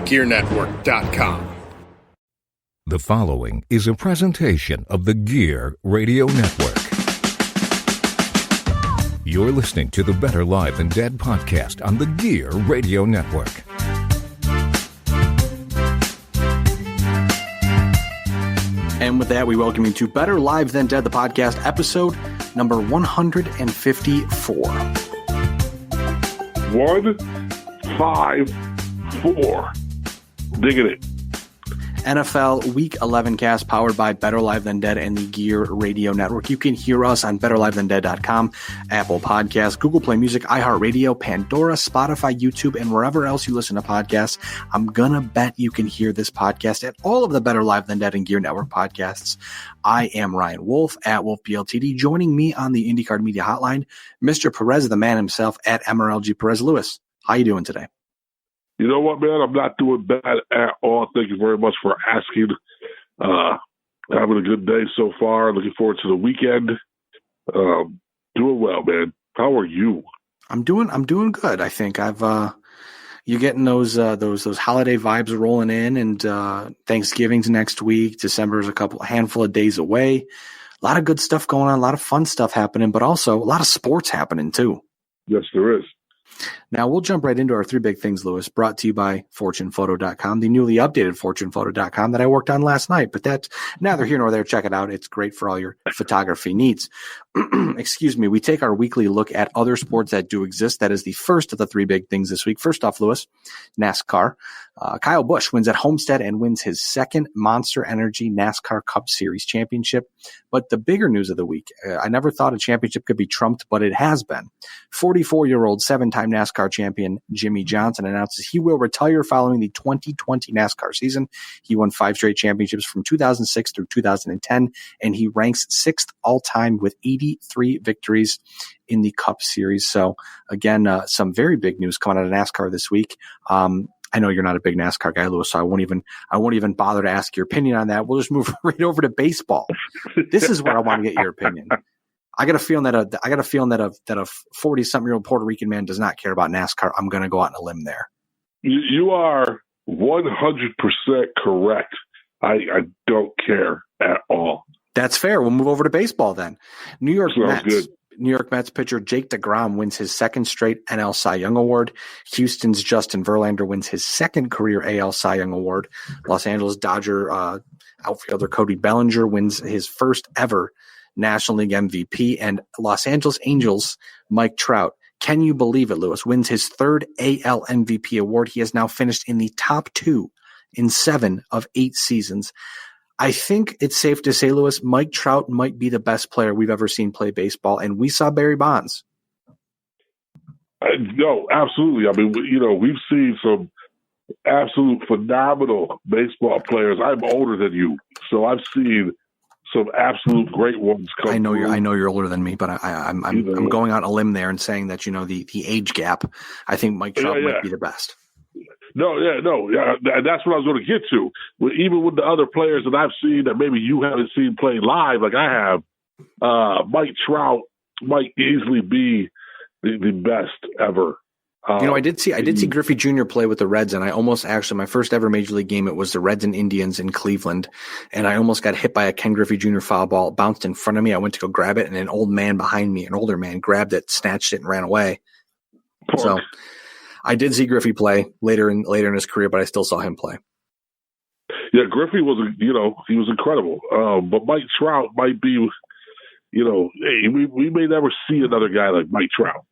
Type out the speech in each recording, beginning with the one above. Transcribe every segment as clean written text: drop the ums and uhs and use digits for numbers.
GearNetwork.com. The following is a presentation of the Gear Radio Network. You're listening to the Better Live Than Dead podcast on the Gear Radio Network. And with that, we welcome you to Better Live Than Dead, the podcast, episode number 154. 154. Digging it. NFL Week 11 cast powered by Better Live Than Dead and the Gear Radio Network. You can hear us on BetterLiveThanDead.com, Apple Podcasts, Google Play Music, iHeartRadio, Pandora, Spotify, YouTube, and wherever else you listen to podcasts. I'm gonna bet you can hear this podcast at all of the Better Live Than Dead and Gear Network podcasts. I am Ryan Wolfe at Wolfe BLTD. Joining me on the IndyCar Media Hotline, Mr. Perez, the man himself at MRLG Perez. Lewis, how you doing today? You know what, man? I'm not doing bad at all. Thank you very much for asking. Having a good day so far. Looking forward to the weekend. Doing well, man. How are you? I'm doing good. I think you're getting those holiday vibes rolling in, and Thanksgiving's next week. December is a handful of days away. A lot of good stuff going on, a lot of fun stuff happening, but also a lot of sports happening too. Yes, there is. Now, we'll jump right into our three big things, Lewis, brought to you by FortunePhoto.com, the newly updated FortunePhoto.com that I worked on last night. But that's neither here nor there. Check it out. It's great for all your photography needs. Excuse me. We take our weekly look at other sports that do exist. That is the first of the three big things this week. First off, Lewis, NASCAR. Kyle Busch wins at Homestead and wins his second Monster Energy NASCAR Cup Series championship. But the bigger news of the week, I never thought a championship could be trumped, but it has been. 44-year-old seven-time NASCAR champion Jimmie Johnson announces he will retire following the 2020 NASCAR season. He won 5 straight championships from 2006 through 2010, and he ranks 6th all-time with 83 victories in the Cup Series. So, again, some very big news coming out of NASCAR this week. I know you're not a big NASCAR guy, Lewis, so I won't even bother to ask your opinion on that. We'll just move right over to baseball. This is where I want to get your opinion. I got a feeling that a 40-something-year-old Puerto Rican man does not care about NASCAR. I'm going to go out on a limb there. You are 100% correct. I don't care at all. That's fair. We'll move over to baseball then. New York Sounds Mets. good. New York Mets pitcher Jake DeGrom wins his second straight NL Cy Young Award. Houston's Justin Verlander wins his second career AL Cy Young Award. Los Angeles Dodger outfielder Cody Bellinger wins his first ever National League MVP. And Los Angeles Angels Mike Trout, can you believe it, Lewis, wins his third AL MVP award. He has now finished in the top 2 in 7 of 8 seasons. I think it's safe to say, Lewis, Mike Trout might be the best player we've ever seen play baseball, and we saw Barry Bonds. No, absolutely. I mean, we've seen some absolute phenomenal baseball players. I'm older than you, so I've seen some absolute great ones come. I know you're older than me, but I'm going out on a limb there and saying that the age gap. I think Mike Trout might be the best. No, that's what I was going to get to. Even with the other players that I've seen that maybe you haven't seen play live like I have, Mike Trout might easily be the best ever. I did see Griffey Jr. play with the Reds, and I almost my first ever Major League game, it was the Reds and Indians in Cleveland, and I almost got hit by a Ken Griffey Jr. foul ball. It bounced in front of me. I went to go grab it, and an older man behind me, grabbed it, snatched it, and ran away. So I did see Griffey play later in his career, but I still saw him play. Yeah, Griffey was, he was incredible. But Mike Trout might be, we may never see another guy like Mike Trout.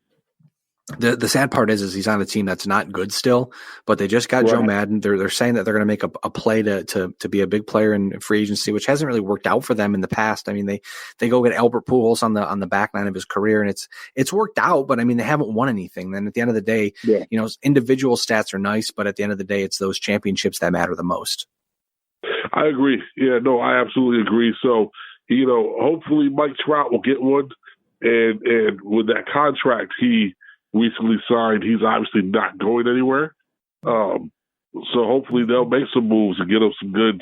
The sad part is he's on a team that's not good still, but they just got Joe Madden. They're saying that they're going to make a play to be a big player in free agency, which hasn't really worked out for them in the past. I mean, they go get Albert Pujols on the back nine of his career, and it's worked out, but I mean, they haven't won anything. Then at the end of the day, individual stats are nice, but at the end of the day, it's those championships that matter the most. I agree. Yeah, no, I absolutely agree. So, hopefully Mike Trout will get one, and with that contract he recently signed, he's obviously not going anywhere. So hopefully they'll make some moves and get him some good,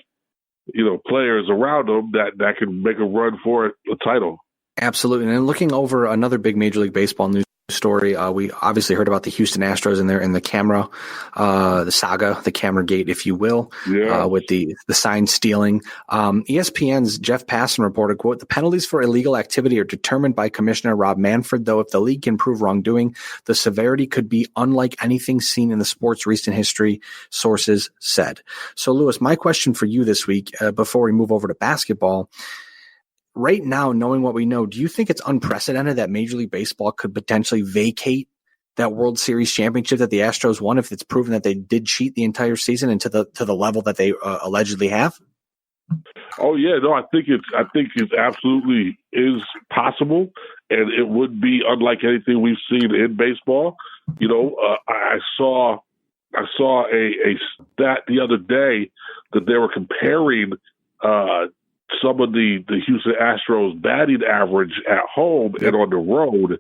players around him that can make a run for a title. Absolutely. And looking over another big Major League Baseball news story. We obviously heard about the Houston Astros in the camera, the saga, the camera gate, if you will, with the sign stealing. ESPN's Jeff Passan reported, quote, the penalties for illegal activity are determined by Commissioner Rob Manfred, though if the league can prove wrongdoing, the severity could be unlike anything seen in the sport's recent history, sources said. So, Lewis, my question for you this week, before we move over to basketball, right now, knowing what we know, do you think it's unprecedented that Major League Baseball could potentially vacate that World Series championship that the Astros won if it's proven that they did cheat the entire season and to the level that they allegedly have? Oh yeah, no, I think it absolutely is possible, and it would be unlike anything we've seen in baseball. You know, I saw a stat the other day that they were comparing some of the Houston Astros batting average at home and on the road,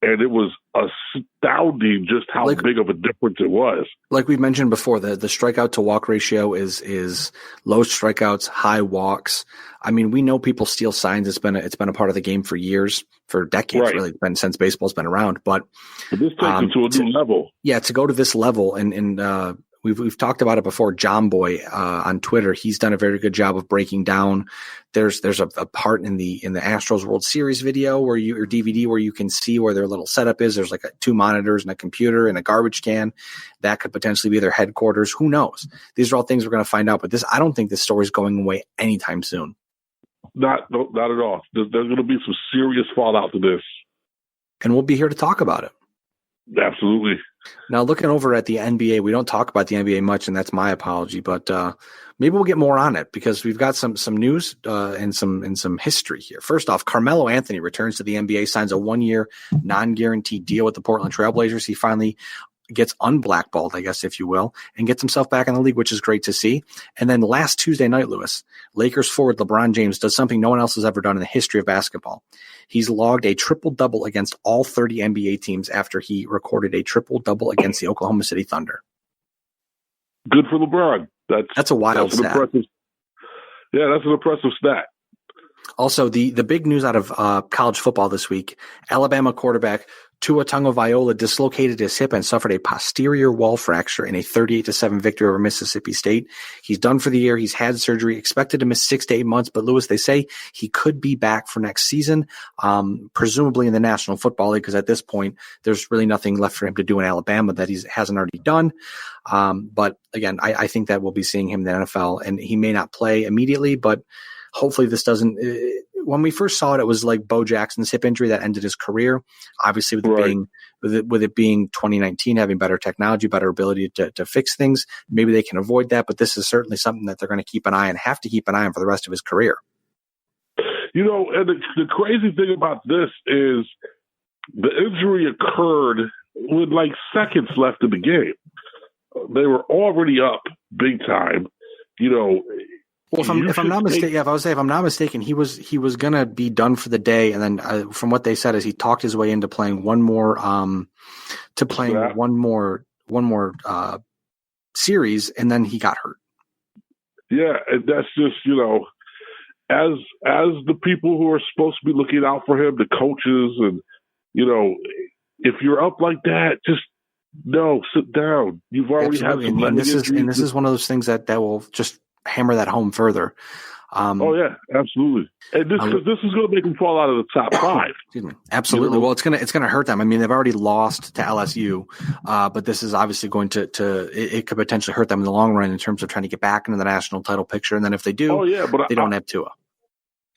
and it was astounding just how big of a difference it was. Like we mentioned before, the strikeout to walk ratio is low strikeouts, high walks. I mean, we know people steal signs. It's been a part of the game for years, for decades, right. Really. It's been since baseball's been around. But this takes it to a new level. Yeah, to go to this level, and we've talked about it before. John Boy on Twitter, he's done a very good job of breaking down. There's a part in the Astros World Series video or DVD where you can see where their little setup is. There's like two monitors and a computer and a garbage can that could potentially be their headquarters. Who knows? These are all things we're going to find out. But I don't think this story is going away anytime soon. Not at all. There's going to be some serious fallout to this, and we'll be here to talk about it. Absolutely. Now, looking over at the NBA, we don't talk about the NBA much, and that's my apology. But maybe we'll get more on it because we've got some news and some history here. First off, Carmelo Anthony returns to the NBA, signs a 1-year non-guaranteed deal with the Portland Trail Blazers. He finally gets unblackballed, I guess, if you will, and gets himself back in the league, which is great to see. And then last Tuesday night, Lewis, Lakers forward LeBron James does something no one else has ever done in the history of basketball. He's logged a triple-double against all 30 NBA teams after he recorded a triple-double against the Oklahoma City Thunder. Good for LeBron. That's a wild stat. That's an impressive stat. Also, the big news out of college football this week, Alabama quarterback Tua Tagovailoa dislocated his hip and suffered a posterior wall fracture in a 38-7 victory over Mississippi State. He's done for the year. He's had surgery, expected to miss 6 to 8 months. But, Lewis, they say he could be back for next season, presumably in the National Football League, because at this point, there's really nothing left for him to do in Alabama that he hasn't already done. But, again, I think that we'll be seeing him in the NFL, and he may not play immediately, but hopefully this doesn't when we first saw it, it was like Bo Jackson's hip injury that ended his career. Obviously, with it being 2019, having better technology, better ability to fix things, maybe they can avoid that. But this is certainly something that they're going to keep an eye on, have to keep an eye on for the rest of his career. You know, and the crazy thing about this is the injury occurred with like seconds left in the game. They were already up big time. You know. Well, if I'm not mistaken, he was gonna be done for the day, and then from what they said is he talked his way into playing one more series, and then he got hurt. Yeah, and that's just, you know, as the people who are supposed to be looking out for him, the coaches, and you know, if you're up like that, just sit down. You've already had some. And this is one of those things that will just hammer that home further. Oh yeah, absolutely. And this is going to make them fall out of the top 5. Excuse me. Absolutely. You know? Well, it's going to hurt them. I mean, they've already lost to LSU, but this is obviously going to it could potentially hurt them in the long run in terms of trying to get back into the national title picture. And then if they do, they don't have Tua.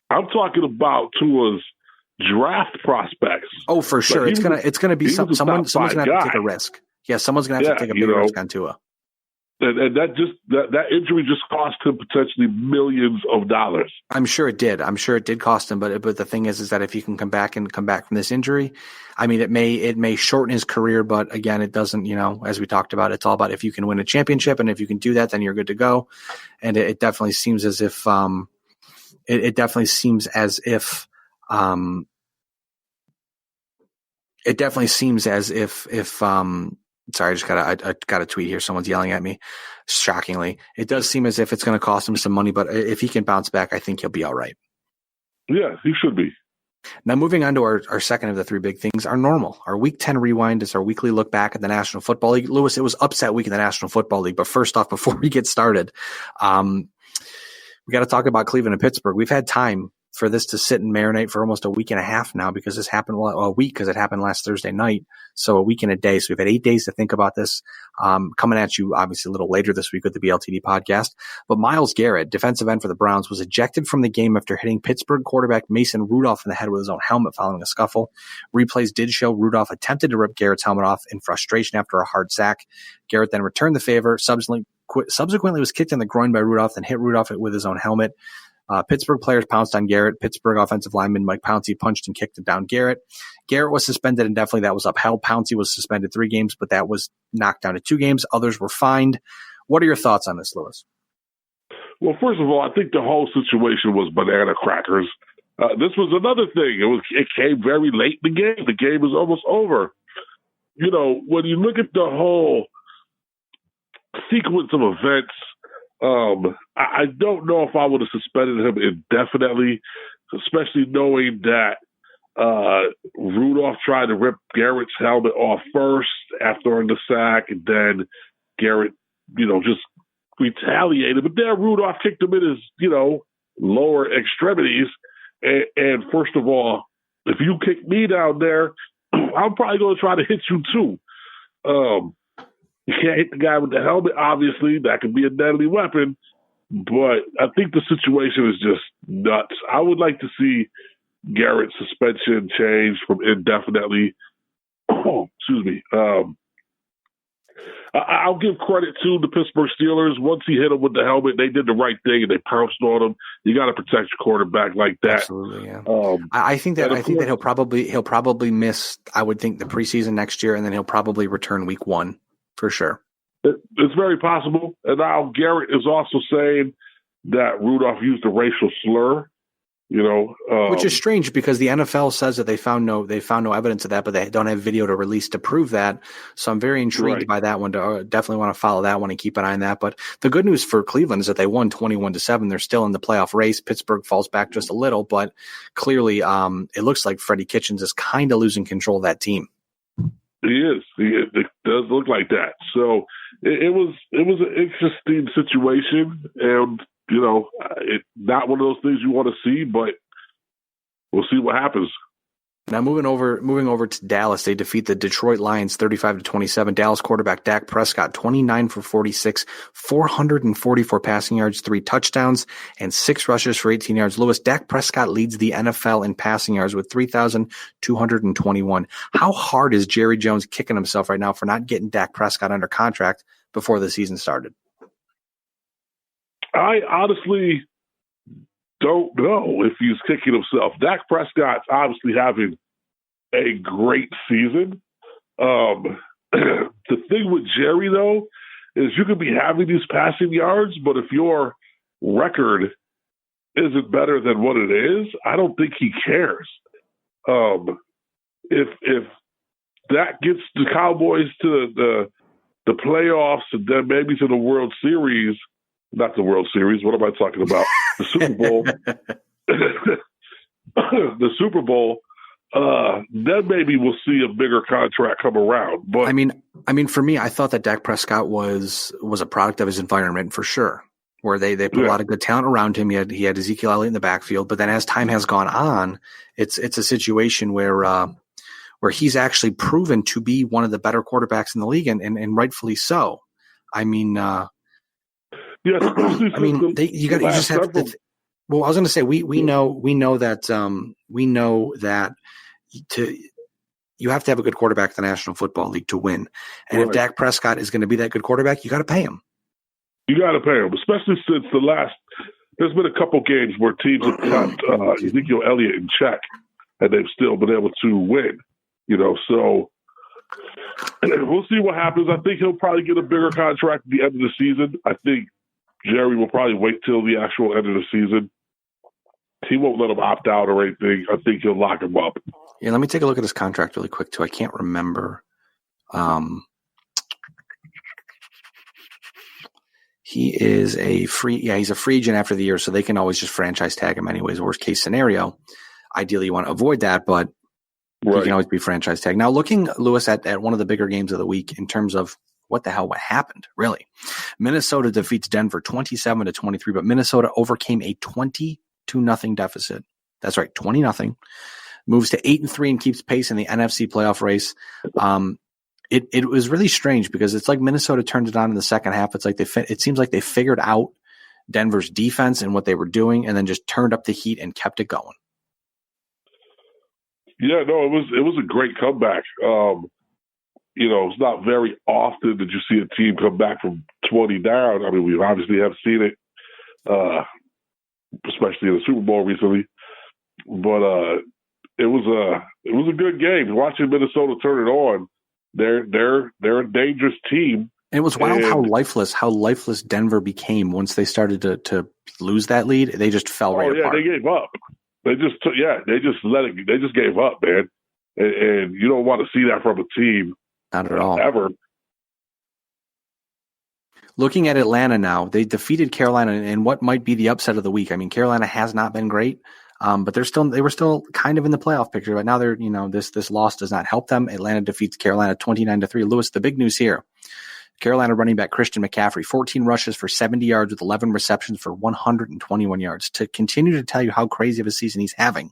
I'm talking about Tua's draft prospects. Oh, for sure. It's gonna be someone's going to have to take a risk. Yeah, someone's going to have to take a big risk on Tua. And that injury just cost him potentially millions of dollars. I'm sure it did. Cost him. But the thing is that if he can come back from this injury, I mean, it may shorten his career. But again, it doesn't. You know, as we talked about, it's all about if you can win a championship, and if you can do that, then you're good to go. And it definitely seems as if sorry, I got a tweet here. Someone's yelling at me. Shockingly, it does seem as if it's going to cost him some money, but if he can bounce back, I think he'll be all right. Yeah, he should be. Now, moving on to our second of the three big things, our normal. Our Week 10 rewind is our weekly look back at the National Football League. Lewis, it was upset week in the National Football League, but first off, before we get started, we got to talk about Cleveland and Pittsburgh. We've had time for this to sit and marinate for almost a week and a half now because this happened a week because it happened last Thursday night. So a week and a day. So we've had 8 days to think about this. Coming at you obviously a little later this week with the BLTD podcast. But Myles Garrett, defensive end for the Browns, was ejected from the game after hitting Pittsburgh quarterback Mason Rudolph in the head with his own helmet following a scuffle. Replays did show Rudolph attempted to rip Garrett's helmet off in frustration after a hard sack. Garrett then returned the favor, subsequently was kicked in the groin by Rudolph and hit Rudolph with his own helmet. Pittsburgh players pounced on Garrett. Pittsburgh offensive lineman Mike Pouncey punched and kicked down Garrett. Garrett was suspended indefinitely. That was upheld. Pouncey was suspended 3 games, but that was knocked down to 2 games. Others were fined. What are your thoughts on this, Lewis? Well, first of all, I think the whole situation was banana crackers. This was another thing. It came very late in the game. The game was almost over. You know, when you look at the whole sequence of events, I don't know if I would have suspended him indefinitely, especially knowing that Rudolph tried to rip Garrett's helmet off first after the sack, and then Garrett, just retaliated. But then Rudolph kicked him in his, lower extremities. And first of all, if you kick me down there, I'm probably going to try to hit you too. You can't hit the guy with the helmet, obviously. That could be a deadly weapon. But I think the situation is just nuts. I would like to see Garrett's suspension changed from indefinitely. Excuse me. I'll give credit to the Pittsburgh Steelers. Once he hit him with the helmet, they did the right thing and they pounced on him. You got to protect your quarterback like that. Absolutely, yeah. I think that he'll probably miss, I would think, the preseason next year, and then he'll probably return week 1 for sure. It's very possible. And now Garrett is also saying that Rudolph used a racial slur. Which is strange because the NFL says that they found no evidence of that, but they don't have video to release to prove that. So I'm very intrigued by that one. Definitely want to follow that one and keep an eye on that. But the good news for Cleveland is that they won 21-7. They're still in the playoff race. Pittsburgh falls back just a little, but clearly it looks like Freddie Kitchens is kind of losing control of that team. He is. It does look like that. So it was an interesting situation, and not one of those things you want to see, but we'll see what happens. Now moving over to Dallas, they defeat the Detroit Lions 35-27. Dallas quarterback Dak Prescott 29 for 46, 444 passing yards, 3 touchdowns, and 6 rushes for 18 yards. Lewis, Dak Prescott leads the NFL in passing yards with 3,221. How hard is Jerry Jones kicking himself right now for not getting Dak Prescott under contract before the season started? I honestly don't know if he's kicking himself. Dak Prescott's obviously having a great season. The thing with Jerry, though, is you could be having these passing yards, but if your record isn't better than what it is, I don't think he cares. If that gets the Cowboys to the playoffs and then maybe to the World Series, not the World Series. What am I talking about? The Super Bowl. The Super Bowl. Then maybe we'll see a bigger contract come around. But I mean, for me, I thought that Dak Prescott was a product of his environment for sure. Where they put a lot of good talent around him. He had Ezekiel Elliott in the backfield, but then as time has gone on, it's a situation where he's actually proven to be one of the better quarterbacks in the league, and rightfully so. I mean. Yeah, you just have to. Well, I was going to say we know that you have to have a good quarterback in the National Football League to win, and if Dak Prescott is going to be that good quarterback, you got to pay him. You got to pay him, especially since there's been a couple games where teams have got Ezekiel Elliott in check, and they've still been able to win. So we'll see what happens. I think he'll probably get a bigger contract at the end of the season. I think Jerry will probably wait till the actual end of the season. He won't let him opt out or anything. I think he'll lock him up. Yeah, let me take a look at his contract really quick, too. I can't remember. He's a free agent after the year, so they can always just franchise tag him anyways, worst case scenario. ideally you want to avoid that, but you can always be franchise tag. Now, looking, Lewis, at one of the bigger games of the week in terms of what happened, really. Minnesota defeats Denver 27-23, but Minnesota overcame a 20-0 deficit. That's right, 20-0. Moves to 8-3 and keeps pace in the NFC playoff race. It was really strange because it's like Minnesota turned it on in the second half. It's like it seems like they figured out Denver's defense and what they were doing, and then just turned up the heat and kept it going. Yeah, no, it was a great comeback. It's not very often that you see a team come back from 20 down. I mean, we obviously have seen it, especially in the Super Bowl recently. But it was a good game. Watching Minnesota turn it on, they're a dangerous team. And it was wild how lifeless Denver became once they started to lose that lead. They just fell right apart. They gave up. They just let it. They just gave up, man. And you don't want to see that from a team. Not at all. Ever. Looking at Atlanta now, they defeated Carolina in what might be the upset of the week. I mean, Carolina has not been great, but they were still kind of in the playoff picture. But now this loss does not help them. Atlanta defeats Carolina 29-3. Lewis, the big news here. Carolina running back Christian McCaffrey, 14 rushes for 70 yards with 11 receptions for 121 yards. To continue to tell you how crazy of a season he's having,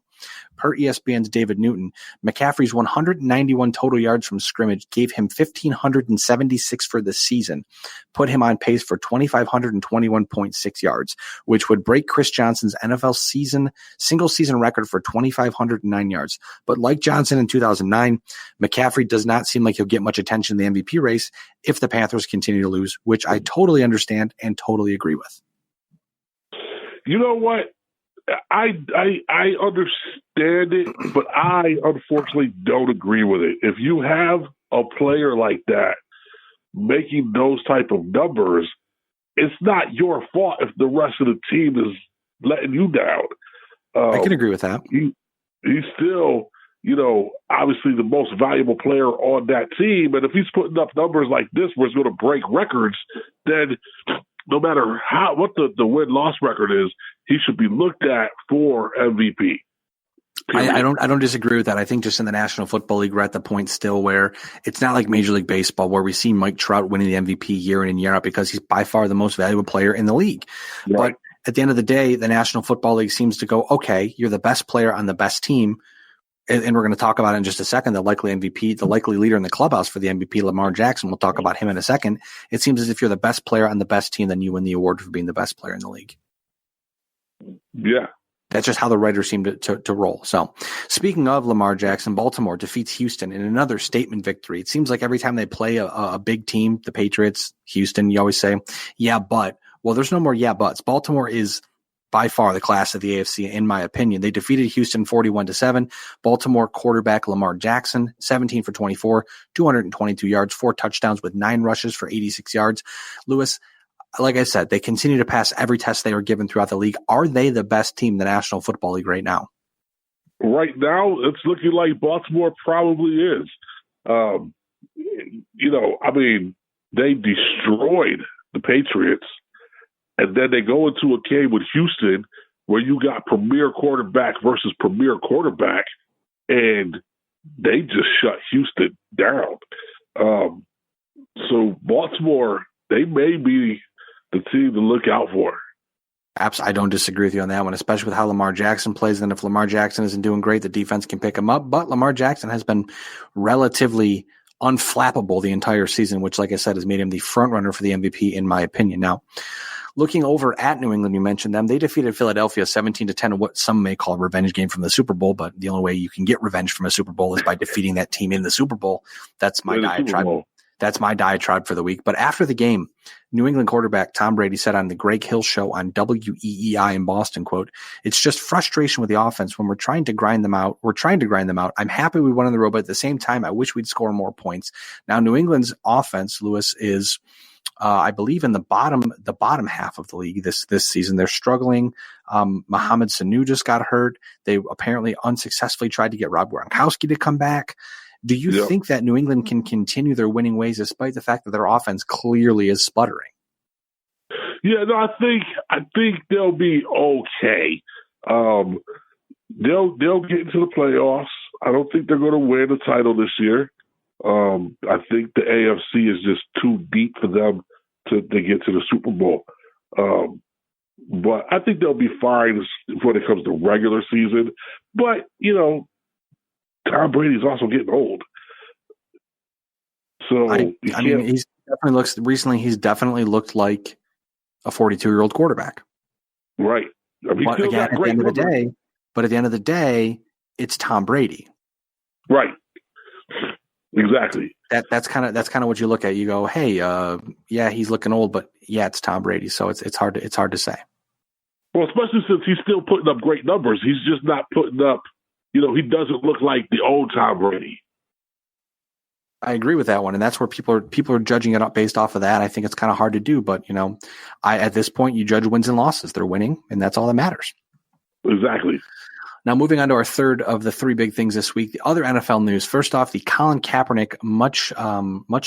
per ESPN's David Newton, McCaffrey's 191 total yards from scrimmage gave him 1,576 for the season, put him on pace for 2,521.6 yards, which would break Chris Johnson's NFL single season record for 2,509 yards. But like Johnson in 2009, McCaffrey does not seem like he'll get much attention in the MVP race if the Panthers continue to lose, which I totally understand and totally agree with. You know what? I understand it, but I unfortunately don't agree with it. If you have a player like that making those type of numbers, it's not your fault if the rest of the team is letting you down. I can agree with that. He's still, obviously the most valuable player on that team, and if he's putting up numbers like this where it's going to break records, then no matter what the win-loss record is, he should be looked at for MVP. I don't disagree with that. I think just in the National Football League, we're at the point still where it's not like Major League Baseball where we see Mike Trout winning the MVP year in and year out because he's by far the most valuable player in the league. Right. But at the end of the day, the National Football League seems to go, okay, you're the best player on the best team. And we're going to talk about in just a second, the likely MVP, the likely leader in the clubhouse for the MVP, Lamar Jackson. We'll talk about him in a second. It seems as if you're the best player on the best team, then you win the award for being the best player in the league. Yeah. That's just how the writers seem to roll. So speaking of Lamar Jackson, Baltimore defeats Houston in another statement victory. It seems like every time they play a big team, the Patriots, Houston, you always say, yeah, but. Well, there's no more yeah, buts. Baltimore is by far the class of the AFC, in my opinion. They defeated Houston 41-7. Baltimore quarterback Lamar Jackson, 17 for 24, 222 yards, 4 touchdowns with 9 rushes for 86 yards. Lewis, like I said, they continue to pass every test they are given throughout the league. Are they the best team in the National Football League right now? Right now, it's looking like Baltimore probably is. They destroyed the Patriots. And then they go into a game with Houston where you got premier quarterback versus premier quarterback, and they just shut Houston down. So Baltimore, they may be the team to look out for. I don't disagree with you on that one, especially with how Lamar Jackson plays. And if Lamar Jackson isn't doing great, the defense can pick him up. But Lamar Jackson has been relatively unflappable the entire season, which, like I said, has made him the front runner for the MVP, in my opinion. Now, looking over at New England, you mentioned them. They defeated Philadelphia 17-10 in what some may call a revenge game from the Super Bowl, but the only way you can get revenge from a Super Bowl is by defeating that team in the Super Bowl. That's my diatribe. That's my diatribe for the week. But after the game, New England quarterback Tom Brady said on the Greg Hill Show on WEEI in Boston, quote, "It's just frustration with the offense when we're trying to grind them out. I'm happy we won on the road, but at the same time, I wish we'd score more points." Now, New England's offense, Lewis, is I believe in the bottom half of the league this season. They're struggling. Mohamed Sanu just got hurt. They apparently unsuccessfully tried to get Rob Gronkowski to come back. Do you think that New England can continue their winning ways despite the fact that their offense clearly is sputtering? Yeah, no, I think they'll be okay. they'll get into the playoffs. I don't think they're going to win the title this year. I think the AFC is just too deep for them to get to the Super Bowl. But I think they'll be fine when it comes to regular season. But, Tom Brady's also getting old. So he's definitely looked like a 42-year-old quarterback. Right. I mean, but again, at the end of the day, it's Tom Brady. Right. Exactly. That's kind of what you look at. You go, hey, he's looking old, but yeah, it's Tom Brady. So it's hard to say. Well, especially since he's still putting up great numbers. He's just not putting up, he doesn't look like the old Tom Brady. I agree with that one, and that's where people are judging it up based off of that. I think it's kind of hard to do, but at this point, you judge wins and losses. They're winning, and that's all that matters. Exactly. Now, moving on to our third of the three big things this week, the other NFL news. First off, the Colin Kaepernick much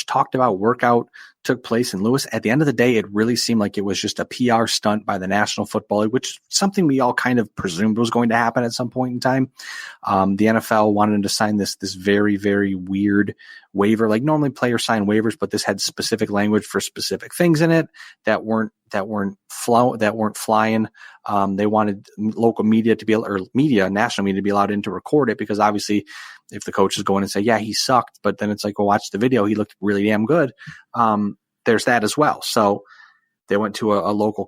talked about workout took place in Lewis. At the end of the day, it really seemed like it was just a PR stunt by the National Football League, which is something we all kind of presumed was going to happen at some point in time. The NFL wanted him to sign this very, very weird waiver. Like normally players sign waivers, but this had specific language for specific things in it that weren't flying. They wanted local media to be national media to be allowed in to record it, because obviously if the coach is going and say, yeah, he sucked, but then it's like, well, watch the video, he looked really damn good. There's that as well. So they went to a local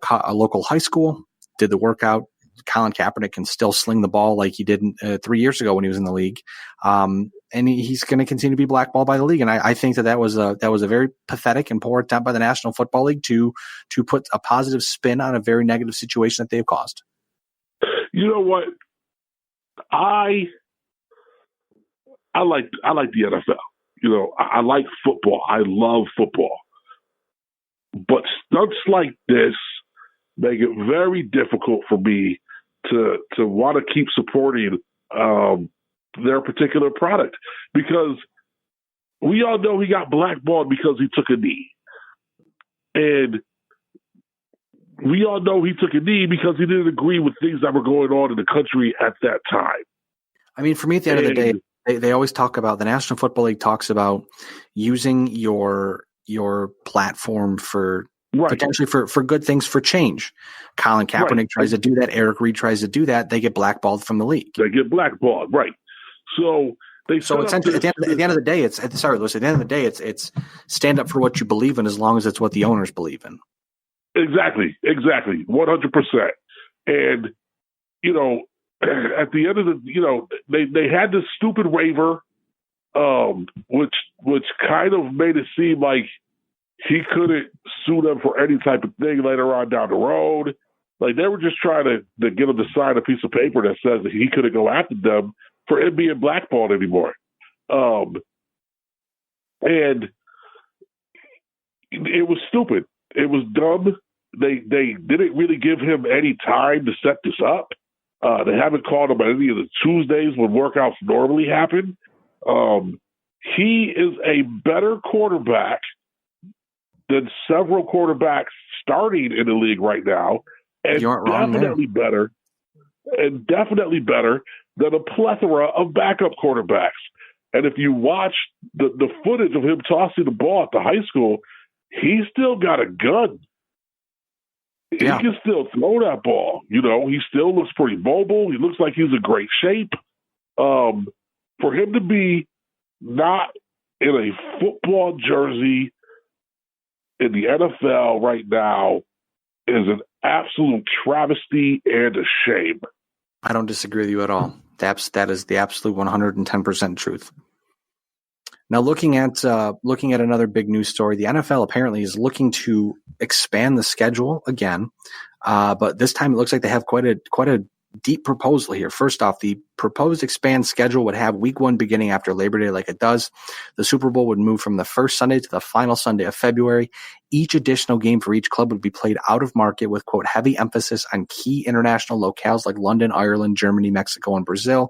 high school, did the workout. Colin Kaepernick can still sling the ball like he did 3 years ago when he was in the league. And he's going to continue to be blackballed by the league. And I think that was a very pathetic and poor attempt by the National Football League to put a positive spin on a very negative situation that they've caused. You know what? I like the NFL. I like football. I love football. But stunts like this make it very difficult for me to want to keep supporting their particular product, because we all know he got blackballed because he took a knee. And we all know he took a knee because he didn't agree with things that were going on in the country at that time. I mean, for me, at the end of the day, they always talk about, the National Football League talks about using your platform for potentially for good things, for change. Colin Kaepernick tries to do that. Eric Reed tries to do that. They get blackballed from the league. They get blackballed, right? So essentially, at the end of the day, it's stand up for what you believe in, as long as it's what the owners believe in. Exactly, 100%. And at the end of they had this stupid waiver, which kind of made it seem like he couldn't sue them for any type of thing later on down the road. Like, they were just trying to get him to sign a piece of paper that says that he couldn't go after them for him being blackballed anymore. And it was stupid. It was dumb. They didn't really give him any time to set this up. They haven't called him on any of the Tuesdays when workouts normally happen. He is a better quarterback than several quarterbacks starting in the league right now, and definitely better than a plethora of backup quarterbacks. And if you watch the footage of him tossing the ball at the high school, he's still got a gun. Yeah. He can still throw that ball. He still looks pretty mobile. He looks like he's in great shape. For him to be not in a football jersey in the NFL right now is an absolute travesty and a shame. I don't disagree with you at all. That is the absolute 110% truth. Now, looking at another big news story, the NFL apparently is looking to expand the schedule again, but this time it looks like they have quite a deep proposal here. First off, the proposed expand schedule would have week 1 beginning after Labor Day, like it does. The Super Bowl would move from the first Sunday to the final Sunday of February. Each additional game for each club would be played out of market with, quote, heavy emphasis on key international locales like London, Ireland, Germany, Mexico, and Brazil.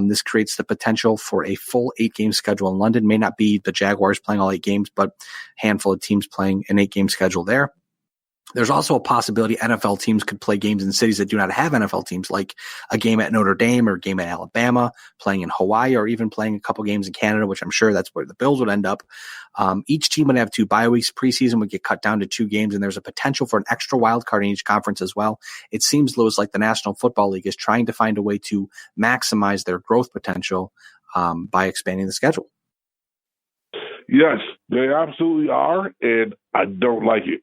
This creates the potential for a full 8-game schedule in London. May not be the Jaguars playing all 8 games, but a handful of teams playing an 8-game schedule there. There's also a possibility NFL teams could play games in cities that do not have NFL teams, like a game at Notre Dame or a game at Alabama, playing in Hawaii, or even playing a couple games in Canada, which I'm sure that's where the Bills would end up. Each team would have 2 bye weeks. Preseason would get cut down to 2 games, and there's a potential for an extra wild card in each conference as well. It seems, Lewis, like the National Football League is trying to find a way to maximize their growth potential by expanding the schedule. Yes, they absolutely are, and I don't like it.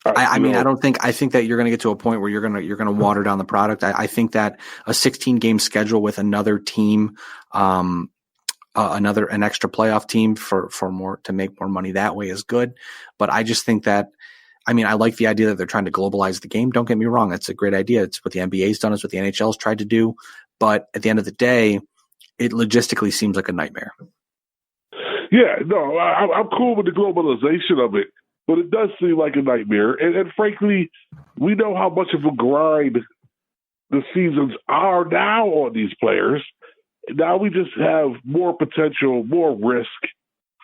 I think that you're going to get to a point where you're going to water down the product. I think that a 16 game schedule with another team, an extra playoff team for more, to make more money that way is good. But I just think that, I like the idea that they're trying to globalize the game. Don't get me wrong. That's a great idea. It's what the NBA's done. It's what the NHL's tried to do. But at the end of the day, it logistically seems like a nightmare. Yeah, no, I'm cool with the globalization of it. But it does seem like a nightmare. And frankly, we know how much of a grind the seasons are now on these players. Now we just have more potential, more risk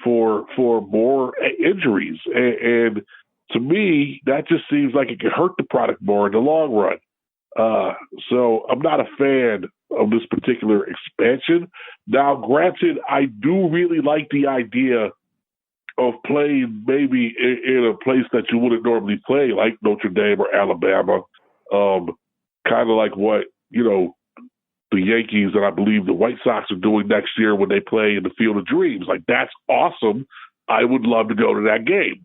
for more injuries. And to me, that just seems like it could hurt the product more in the long run. So I'm not a fan of this particular expansion. Now, granted, I do really like the idea of playing maybe in a place that you wouldn't normally play, like Notre Dame or Alabama, kind of like what, the Yankees and I believe the White Sox are doing next year when they play in the Field of Dreams. Like, that's awesome. I would love to go to that game.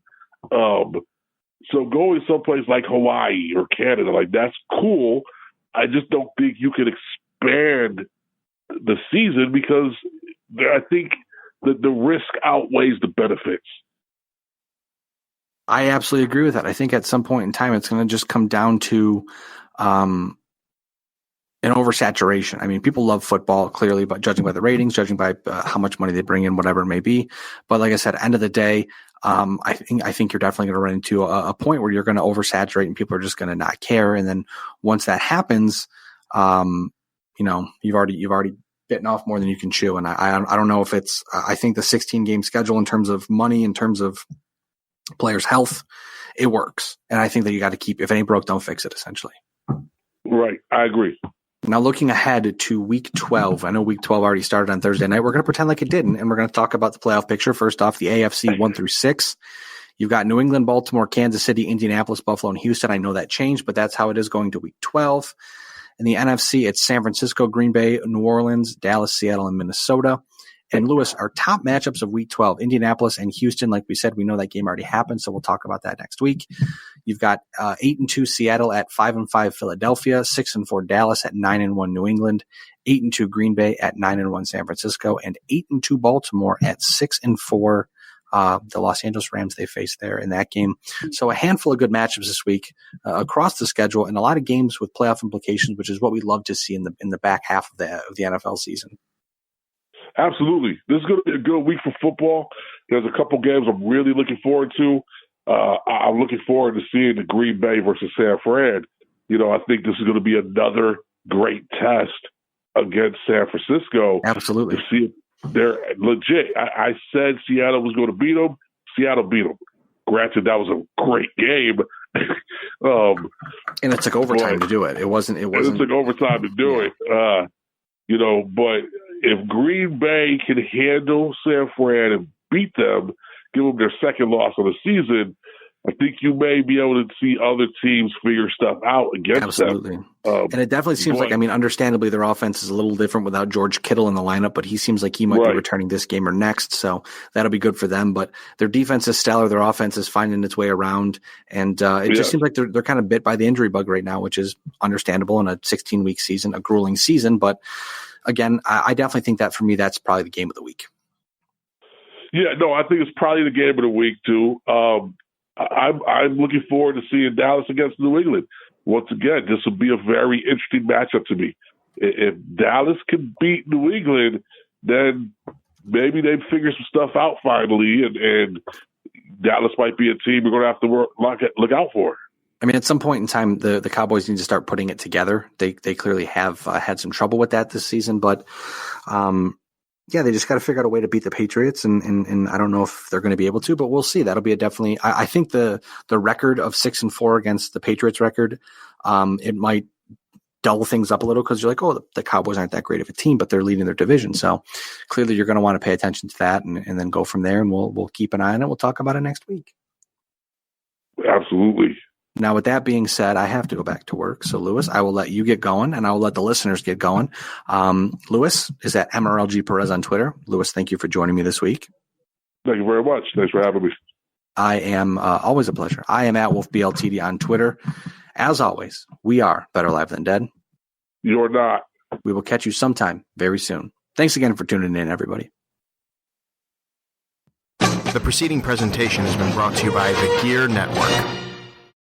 So going someplace like Hawaii or Canada, like, that's cool. I just don't think you can expand the season because I think the risk outweighs the benefits. I absolutely agree with that. I think at some point in time, it's going to just come down to an oversaturation. People love football, clearly, but judging by the ratings, judging by how much money they bring in, whatever it may be. But like I said, end of the day, I think you're definitely going to run into a point where you're going to oversaturate and people are just going to not care. And then once that happens, you've already bitten off more than you can chew. And I don't know if it's, I think the 16 game schedule in terms of money, in terms of players' health, it works. And I think that you got to keep, if it ain't broke, don't fix it, essentially. Right. I agree. Now, looking ahead to week 12, I know week 12 already started on Thursday night. We're going to pretend like it didn't, and we're going to talk about the playoff picture. First off, the AFC 1-6. You've got New England, Baltimore, Kansas City, Indianapolis, Buffalo, and Houston. I know that changed, but that's how it is going to week 12. In the NFC, it's San Francisco, Green Bay, New Orleans, Dallas, Seattle, and Minnesota. And Lewis, our top matchups of week 12, Indianapolis and Houston. Like we said, we know that game already happened, so we'll talk about that next week. You've got 8-2 Seattle at 5-5 Philadelphia, 6-4 Dallas at 9-1 New England, 8-2 Green Bay at 9-1 San Francisco, and 8-2 Baltimore at 6-4 the Los Angeles Rams they faced there in that game. So a handful of good matchups this week across the schedule, and a lot of games with playoff implications, which is what we love to see in the back half of the NFL season. Absolutely. This is going to be a good week for football. There's a couple games I'm really looking forward to. I'm looking forward to seeing the Green Bay versus San Fran. I think this is going to be another great test against San Francisco. Absolutely. To see if they're legit. I said Seattle was going to beat them. Seattle beat them. Granted, that was a great game. And it took overtime to do it. It wasn't. It took overtime to do it. But if Green Bay can handle San Fran and beat them, give them their second loss of the season, I think you may be able to see other teams figure stuff out against them. And it definitely seems like, understandably, their offense is a little different without George Kittle in the lineup, but he seems like he might be returning this game or next, so that'll be good for them. But their defense is stellar. Their offense is finding its way around, and it just seems like they're kind of bit by the injury bug right now, which is understandable in a 16-week season, a grueling season. But again, I definitely think that for me, that's probably the game of the week. Yeah, no, I think it's probably the game of the week, too. I'm looking forward to seeing Dallas against New England. Once again, this will be a very interesting matchup to me. If Dallas can beat New England, then maybe they figure some stuff out finally, and Dallas might be a team we're going to have to look out for. At some point in time, the Cowboys need to start putting it together. They clearly have had some trouble with that this season, but Yeah, they just got to figure out a way to beat the Patriots, and I don't know if they're going to be able to, but we'll see. That'll be a definitely. I think the record of 6-4 against the Patriots record, it might double things up a little because you're like, oh, the Cowboys aren't that great of a team, but they're leading their division. So clearly, you're going to want to pay attention to that, and then go from there. And we'll keep an eye on it. We'll talk about it next week. Absolutely. Now, with that being said, I have to go back to work. So, Luis, I will let you get going, and I will let the listeners get going. Luis is at MRLG Perez on Twitter. Luis, thank you for joining me this week. Thank you very much. Thanks for having me. I am always a pleasure. I am at Wolfe BLTD on Twitter. As always, we are better live than dead. You're not. We will catch you sometime very soon. Thanks again for tuning in, everybody. The preceding presentation has been brought to you by the Gear Network.